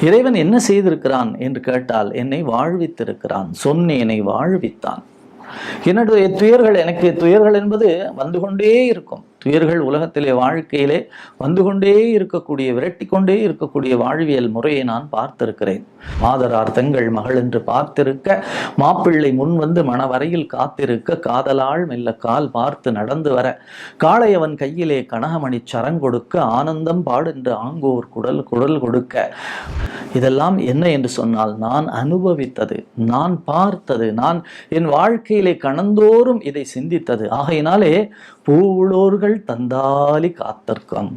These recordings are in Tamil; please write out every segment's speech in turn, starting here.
இறைவன் என்ன செய்திருக்கிறான் என்று கேட்டால், என்னை வாழ்வித்திருக்கிறான். சொன்னேனை வாழ்வித்தான். என்னுடைய துயர்கள், எனக்கு துயர்கள் என்பது வந்து கொண்டே இருக்கும். துயர்கள் உலகத்திலே வாழ்க்கையிலே வந்து கொண்டே இருக்கக்கூடிய, விரட்டி கொண்டே இருக்கக்கூடிய வாழ்வியல் முறையை நான் பார்த்திருக்கிறேன். மாதரார் தங்கள் மகள் என்று பார்த்திருக்க, மாப்பிள்ளை முன் வந்து மணவரையில் காத்திருக்க, காதலால் மெல்ல கால் பார்த்து நடந்து வர, காளையவன் கையிலே கனகமணி சரங்கொடுக்க, ஆனந்தம் பாடென்று ஆங்கோர் குடல் குடல் கொடுக்க. இதெல்லாம் என்ன என்று சொன்னால், நான் அனுபவித்தது, நான் பார்த்தது, நான் என் வாழ்க்கையிலே கணந்தோறும் இதை சிந்தித்தது. ஆகையினாலே பூவுளோர்கள் தந்தாலி காத்தற்கம்.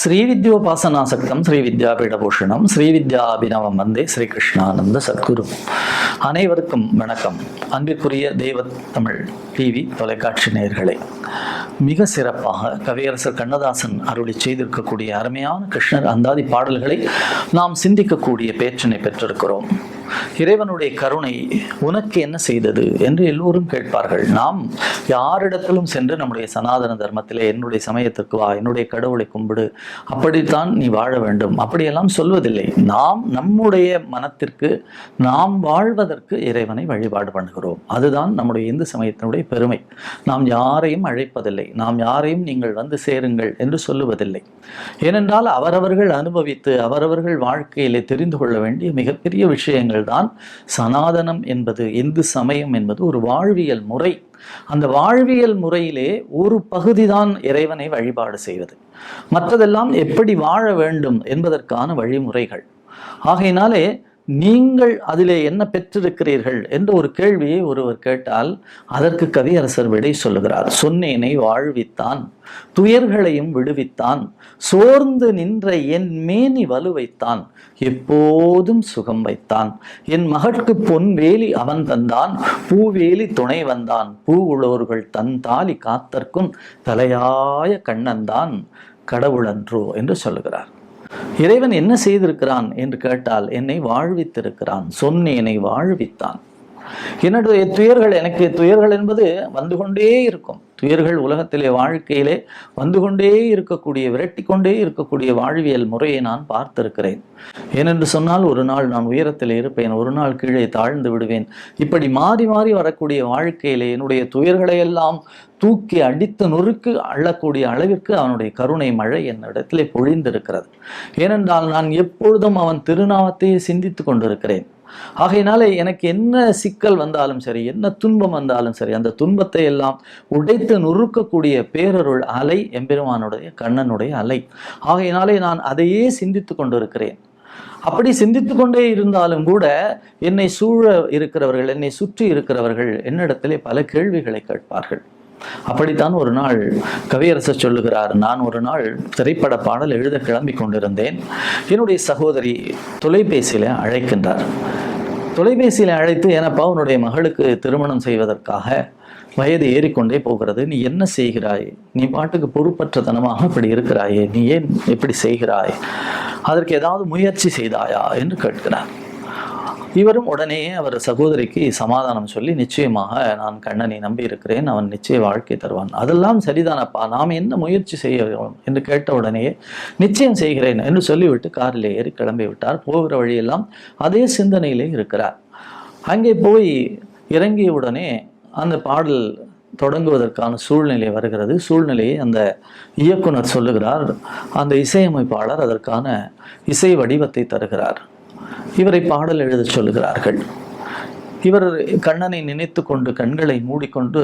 ஸ்ரீவித்யோபாசனாசக்தம் ஸ்ரீவித்யாபீடபூஷணம் ஸ்ரீவித்யாபினவம் வந்தே ஸ்ரீகிருஷ்ணானந்த சத்குரு. அனைவருக்கும் வணக்கம். அன்பிற்குரிய தெய்வ தமிழ் டிவி தொலைக்காட்சி நேயர்களே, மிக சிறப்பாக கவியரசர் கண்ணதாசன் அருளி செய்திருக்கக்கூடிய அருமையான கிருஷ்ணர் அந்தாதி பாடல்களை நாம் சிந்திக்கக்கூடிய பேற்றினை பெற்றிருக்கிறோம். இறைவனுடைய கருணை உனக்கு என்ன செய்தது என்று எல்லோரும் கேட்பார்கள். நாம் யாரிடத்திலும் சென்று நம்முடைய சனாதன தர்மத்திலே என்னுடைய சமயத்திற்கு வா, என்னுடைய கடவுளை கும்பிடு, அப்படித்தான் நீ வாழ வேண்டும், அப்படியெல்லாம் சொல்வதில்லை. நாம் நம்முடைய மனத்திற்கு நாம் வாழ்வதற்கு இறைவனை வழிபாடு பண்ணுகிறோம். அதுதான் நம்முடைய இந்து சமயத்தினுடைய பெருமை. நாம் யாரையும் அழைப்பதில்லை, நாம் யாரையும் நீங்கள் வந்து சேருங்கள் என்று சொல்லுவதில்லை. ஏனென்றால் அவரவர்கள் அனுபவித்து அவரவர்கள் வாழ்க்கையிலே தெரிந்து கொள்ள வேண்டிய மிகப்பெரிய விஷயங்கள் தான் சனாதனம் என்பது, இந்து சமயம் என்பது ஒரு வாழ்வியல் முறை. அந்த வாழ்வியல் முறையிலே ஒரு பகுதிதான் இறைவனை வழிபாடு செய்வது. மற்றதெல்லாம் எப்படி வாழ வேண்டும் என்பதற்கான வழிமுறைகள். ஆகையினாலே நீங்கள் அதிலே என்ன பெற்றிருக்கிறீர்கள் என்ற ஒரு கேள்வியை ஒருவர் கேட்டால் அதற்கு கவியரசர் விடை சொல்லுகிறார். சொன்னேனை வாழ்வித்தான், துயர்களையும் விடுவித்தான், சோர்ந்து நின்ற என் மேனி வலுவைத்தான், எப்போதும் சுகம் வைத்தான், என் மகட்கு பொன்வேலி அவன் தந்தான், பூவேலி துணை வந்தான், பூ உளோர்கள் தன் தாலி காத்தற்கும் தலையாய கண்ணன்தான் கடவுளன்றோ என்று சொல்லுகிறார். இறைவன் என்ன செய்திருக்கிறான் என்று கேட்டால், என்னை வாழ்வித்திருக்கிறான். சொன்னேனை வாழ்வித்தான். என்னுடைய துயர்கள், எனக்கு துயர்கள் என்பது வந்து கொண்டே இருக்கும். துயர்கள் உலகத்திலே வாழ்க்கையிலே வந்து கொண்டே இருக்கக்கூடிய, விரட்டி கொண்டே இருக்கக்கூடிய வாழ்வியல் முறையை நான் பார்த்திருக்கிறேன். ஏனென்று சொன்னால், ஒரு நாள் நான் உயரத்தில் இருப்பேன், ஒரு நாள் கீழே தாழ்ந்து விடுவேன். இப்படி மாறி மாறி வரக்கூடிய வாழ்க்கையிலே என்னுடைய துயர்களை எல்லாம் தூக்கி அடித்து நொறுக்கு அள்ளக்கூடிய அளவிற்கு அவனுடைய கருணை மழை என்னிடத்திலே பொழிந்திருக்கிறது. ஏனென்றால் நான் எப்பொழுதும் அவன் திருநாமத்தையே சிந்தித்து கொண்டிருக்கிறேன். ஆகையினாலே எனக்கு என்ன சிக்கல் வந்தாலும் சரி, என்ன துன்பம் வந்தாலும் சரி, அந்த துன்பத்தை எல்லாம் உடைத்து நொறுக்கக்கூடிய பேரருள் அலை எம்பெருமானுடைய கண்ணனுடைய அலை. ஆகையினாலே நான் அதையே சிந்தித்து கொண்டிருக்கிறேன். அப்படி சிந்தித்து கொண்டே இருந்தாலும் கூட என்னை சூழ இருக்கிறவர்கள், என்னை சுற்றி இருக்கிறவர்கள் என்னிடத்திலே பல கேள்விகளை கேட்பார்கள். அப்படித்தான் ஒரு நாள் கவியரசர் சொல்லுகிறார். நான் ஒரு நாள் திரைப்பட பாடல் எழுத கிளம்பி கொண்டிருந்தேன். என்னுடைய சகோதரி தொலைபேசியில அழைக்கின்றார். தொலைபேசியில அழைத்து, ஏனப்பா உன்னுடைய மகளுக்கு திருமணம் செய்வதற்காக வயது ஏறிக்கொண்டே போகிறது, நீ என்ன செய்கிறாய், நீ பாட்டுக்கு பொறுப்பற்றத்தனமாக இப்படி இருக்கிறாயே, நீ ஏன் இப்படி செய்கிறாய், அதற்கு ஏதாவது முயற்சி செய்தாயா என்று கேட்கிறார். இவரும் உடனே அவர் சகோதரிக்கு சமாதானம் சொல்லி, நிச்சயமாக நான் கண்ணனை நம்பி இருக்கிறேன், அவன் நிச்சய வாழ்க்கை தருவான், அதெல்லாம் சரிதானப்பா, நாம் என்ன முயற்சி செய்ய என்று கேட்ட உடனே நிச்சயம் செய்கிறேன் என்று சொல்லிவிட்டு காரில் ஏறி கிளம்பி விட்டார். போகிற வழியெல்லாம் அதே சிந்தனையிலே இருக்கிறார். அங்கே போய் இறங்கிய உடனே அந்த பாடல் தொடங்குவதற்கான சூழ்நிலை வருகிறது. சூழ்நிலையை அந்த இயக்குனர் சொல்லுகிறார். அந்த இசையமைப்பாளர் அதற்கான இசை வடிவத்தை தருகிறார். இவரை பாடல் எழுத சொல்லுகிறார்கள். இவர் கண்ணனை நினைத்து கொண்டு கண்களை மூடிக்கொண்டு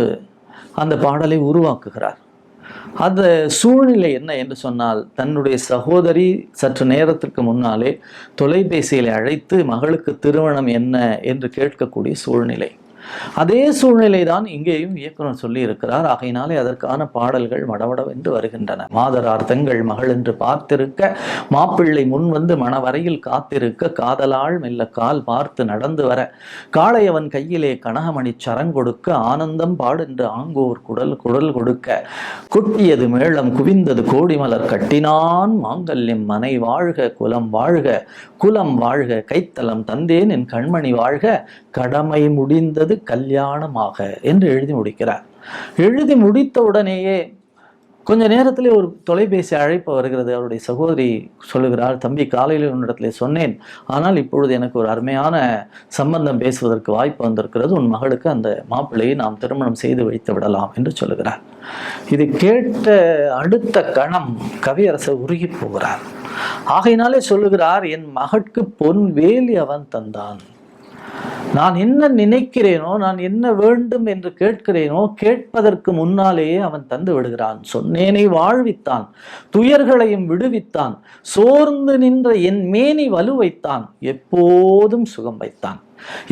அந்த பாடலை உருவாக்குகிறார். அந்த சூழ்நிலை என்ன என்று சொன்னால், தன்னுடைய சகோதரி சற்று நேரத்திற்கு முன்னாலே தொலைபேசியில் அழைத்து மகளுக்கு திருமணம் என்ன என்று கேட்கக்கூடிய சூழ்நிலை. அதே சூழ்நிலை தான் இங்கேயும் இயக்குனர் சொல்லி இருக்கிறார். ஆகையினாலே அதற்கான பாடல்கள் மடவடவென்று வருகின்றன. மாதரார் தங்கள் மகள் என்று பார்த்திருக்க, மாப்பிள்ளை முன் வந்து மணவரையில் காத்திருக்க, காதலால் மெல்ல கால் பார்த்து நடந்து வர, காளையவன் கையிலே கனகமணி சரங்கொடுக்க, ஆனந்தம் பாடென்று ஆங்கோர் குடல் குடல் கொடுக்க, கொட்டியது மேளம் குவிந்தது கோடிமலர் கட்டினான், மாங்கல்யம் மனை வாழ்க, குலம் வாழ்க, குலம் வாழ்க, கைத்தலம் தந்தேன் என் கண்மணி வாழ்க, கடமை முடிந்தது கல்யாணமாக என்று எழுதி முடிக்கிறார். எழுதி முடித்த உடனேயே கொஞ்ச நேரத்திலே ஒரு தொலைபேசி அழைப்பு வருகிறது. அவருடைய சகோதரி சொல்லுகிறார், தம்பி, காலையில் உன்னிடத்திலே சொன்னேன், ஆனால் இப்பொழுது எனக்கு ஒரு அருமையான சம்பந்தம் பேசுவதற்கு வாய்ப்பு வந்திருக்கிறது. உன் மகளுக்கு அந்த மாப்பிள்ளையை நாம் திருமணம் செய்து வைத்து விடலாம் என்று சொல்லுகிறார். இது கேட்ட அடுத்த கணம் கவியரசர் உருகி போகிறார். ஆகையினாலே சொல்லுகிறார், என் மகட்கு பொன் வேலி அவன் தந்தான். நான் என்ன நினைக்கிறேனோ, நான் என்ன வேண்டும் என்று கேட்கிறேனோ, கேட்பதற்கு முன்னாலேயே அவன் தந்து விடுகிறான். சொன்னேனை வாழ்வித்தான், துயர்களையும் விடுவித்தான், சோர்ந்து நின்ற என் மேனி வலுவைத்தான், எப்போதும் சுகம் வைத்தான்.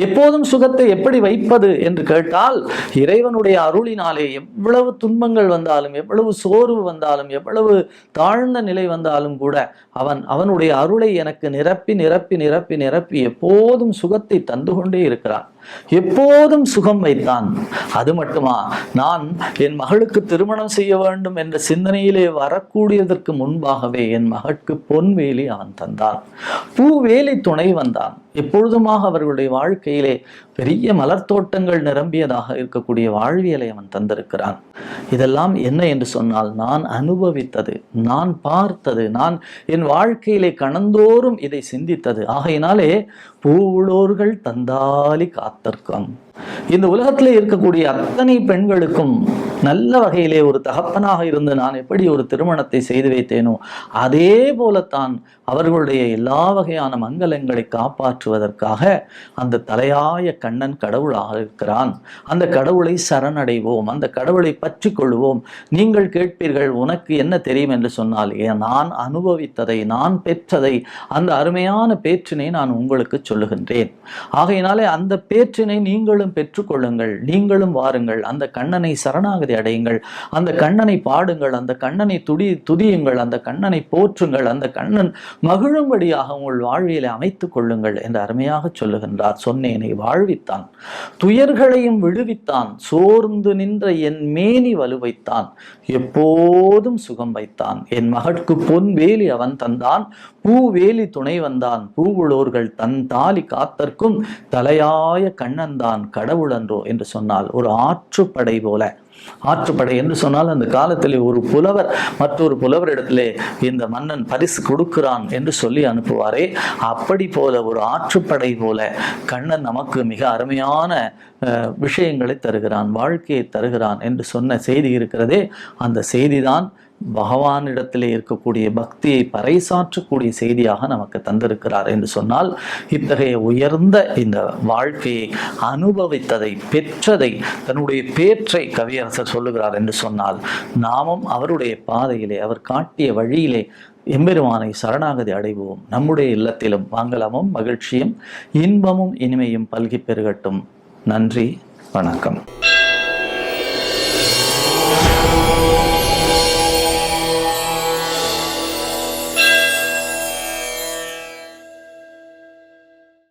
எப்போதும் சுகத்தை எப்படி வைப்பது என்று கேட்டால், இறைவனுடைய அருளினாலே எவ்வளவு துன்பங்கள் வந்தாலும், எவ்வளவு சோர்வு வந்தாலும், எவ்வளவு தாழ்ந்த நிலை வந்தாலும் கூட அவனுடைய அருளை எனக்கு நிரப்பி நிரப்பி நிரப்பி நிரப்பி எப்போதும் சுகத்தை தந்து கொண்டே இருக்கிறான். எப்போதும் சுகம் வைத்தான். அது மட்டுமா, நான் என் மகளுக்கு திருமணம் செய்ய வேண்டும் என்ற சிந்தனையிலே வரக்கூடியதற்கு முன்பாகவே என் மகளுக்கு பொன்வேலி அவன் தந்தான், பூவேலி துணை வந்தான். எப்பொழுதுமாக அவர்களுடைய வாழ்க்கையிலே பெரிய மலர் தோட்டங்கள் நிரம்பியதாக இருக்கக்கூடிய வாழ்வியலை அவன் தந்திருக்கிறான். இதெல்லாம் என்ன என்று சொன்னால், நான் அனுபவித்தது, நான் பார்த்தது, நான் என் வாழ்க்கையிலே கணந்தோறும் இதை சிந்தித்தது. ஆகையினாலே பூவுளோர்கள் தந்தாலி காத்தற்கும், இந்த உலகத்திலே இருக்கக்கூடிய அத்தனை பெண்களுக்கும் நல்ல வகையிலே ஒரு தகப்பனாக இருந்து நான் எப்படி ஒரு திருமணத்தை செய்து வைத்தேனோ, அதே போலத்தான் அவர்களுடைய எல்லா வகையான மங்களங்களை காப்பாற்றுவதற்காக அந்த தலையாய கண்ணன் கடவுளாக இருக்கிறான். அந்த கடவுளை சரணடைவோம், அந்த கடவுளை பற்றி கொள்வோம். நீங்கள் கேட்பீர்கள், உனக்கு என்ன தெரியும் என்று சொன்னால், நான் அனுபவித்ததை, நான் பெற்றதை, அந்த அருமையான பேற்றினை நான் உங்களுக்கு சொல்லுகின்றேன். ஆகையினாலே அந்த பேற்றினை நீங்களும் பெற்றுக்கொள்ளுங்கள், நீங்களும் வாருங்கள், அந்த கண்ணனை சரணாகதி அடையுங்கள், அந்த கண்ணனை பாடுங்கள், அந்த கண்ணனை துதியுங்கள், அந்த கண்ணனை போற்றுங்கள், அந்த கண்ணன் மகிழும்படியாக உங்கள் வாழ்வியலை அமைத்துக் கொள்ளுங்கள் என்று அருமையாக சொல்லுகின்றார். சொன்னேனை வாழ்வித்தான், துயர்களையும் விடுவித்தான், சோர்ந்து நின்ற என் மேனி வலுவைத்தான், எப்போதும் சுகம் வைத்தான், என் மகட்கு பொன் வேலி அவன் தந்தான், பூவேலி துணை வந்தான், பூவுளோர்கள் தன் தாலி காத்தற்கும் தலையாய கண்ணன்தான் கடவுளன்றோ என்று சொன்னால், ஒரு ஆற்றுப்படை போல. ஆற்றுப்படை என்று சொன்னால், அந்த காலத்திலே ஒரு புலவர் மற்றொரு புலவரிடத்திலே இந்த மன்னன் பரிசு கொடுக்கிறான் என்று சொல்லி அனுப்புவாரே, அப்படி போல ஒரு ஆற்றுப்படை போல கண்ணன் நமக்கு மிக அருமையான விஷயங்களை தருகிறான், வாழ்க்கையை தருகிறான் என்று சொன்ன செய்தி இருக்கிறதே, அந்த செய்திதான் பகவானிடத்திலே இருக்கக்கூடிய பக்தியை பறைசாற்றக்கூடிய செய்தியாக நமக்கு தந்திருக்கிறார் என்று சொன்னால், இத்தகைய உயர்ந்த இந்த வாழ்க்கையை அனுபவித்ததை, பெற்றதை, தன்னுடைய பேற்றை கவியரசர் சொல்லுகிறார் என்று சொன்னால், நாமும் அவருடைய பாதையிலே, அவர் காட்டிய வழியிலே எம்பெருமானை சரணாகதி அடைவோம். நம்முடைய இல்லத்திலும் மங்களமும் மகிழ்ச்சியும் இன்பமும் இனிமையும் பல்கி பெருகட்டும். நன்றி, வணக்கம்.